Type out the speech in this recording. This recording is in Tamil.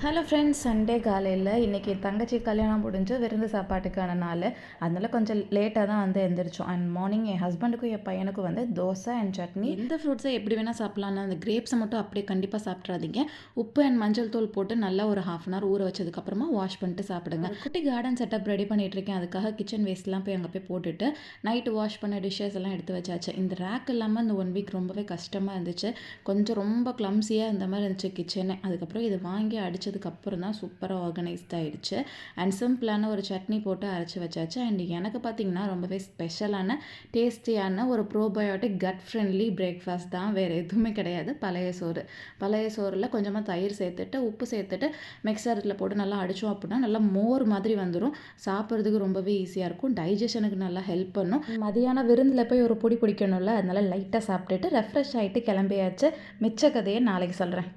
ஹலோ ஃப்ரெண்ட்ஸ், சண்டே காலையில் இன்றைக்கி தங்கச்சி கல்யாணம் முடிஞ்சு விருந்து சாப்பாட்டுக்கான நாள். அதனால் கொஞ்சம் லேட்டாக தான் வந்து எழுந்திரிச்சோம். அண்ட் மார்னிங் என் ஹஸ்பண்டுக்கும் என் பையனுக்கும் வந்து தோசை அண்ட் சட்னி. எந்த ஃப்ரூட்ஸை எப்படி வேணால் சாப்பிட்லான்னு அந்த கிரேப்ஸை மட்டும் அப்படியே கண்டிப்பாக சாப்பிட்றாதீங்க. உப்பு அண்ட் மஞ்சள் தூள் போட்டு நல்லா ஒரு ½ ஊற வச்சதுக்கப்புறமா வாஷ் பண்ணிட்டு சாப்பிடுங்க. குட்டி கார்டன் செட்டப் ரெடி பண்ணிகிட்ருக்கேன். அதுக்காக கிச்சன் வேஸ்ட்லாம் போய் அங்கே போய் போட்டுட்டு நைட்டு வாஷ் பண்ண டிஷ்ஷஸ் எல்லாம் எடுத்து வச்சாச்சு. இந்த ரேக் இல்லாமல் இந்த 1 வீக் ரொம்பவே கஷ்டமாக இருந்துச்சு. கொஞ்சம் ரொம்ப க்ளம்ஸியாக இந்த மாதிரி இருந்துச்சு கிச்சனு. அதுக்கப்புறம் இது வாங்கி அப்புறம் தான் சூப்பராக ஆர்கனைஸ்ட் ஆகிடுச்சு. அண்ட் சிம்பிளான ஒரு சட்னி போட்டு அரைச்சி வச்சாச்சு. அண்ட் எனக்கு பார்த்திங்கன்னா ரொம்பவே ஸ்பெஷலான டேஸ்டியான ஒரு ப்ரோபயோட்டிக் கட் ஃப்ரெண்ட்லி பிரேக்ஃபாஸ்ட் தான், வேறு எதுவுமே கிடையாது. பழைய சோறில் கொஞ்சமாக தயிர் சேர்த்துட்டு உப்பு சேர்த்துட்டு மிக்சரில் போட்டு நல்லா அடித்தோம் அப்படின்னா நல்லா மோர் மாதிரி வந்துடும். சாப்பிட்றதுக்கு ரொம்பவே ஈஸியாக இருக்கும். டைஜஷனுக்கு நல்லா ஹெல்ப் பண்ணும். மதியானம் விருந்தில் போய் ஒரு பொடி பிடிக்கணும்ல, அதனால் லைட்டாக சாப்பிட்டுட்டு ரெஃப்ரெஷ் ஆகிட்டு கிளம்பியாச்சு. மிச்ச கதையை நாளைக்கு சொல்கிறேன்.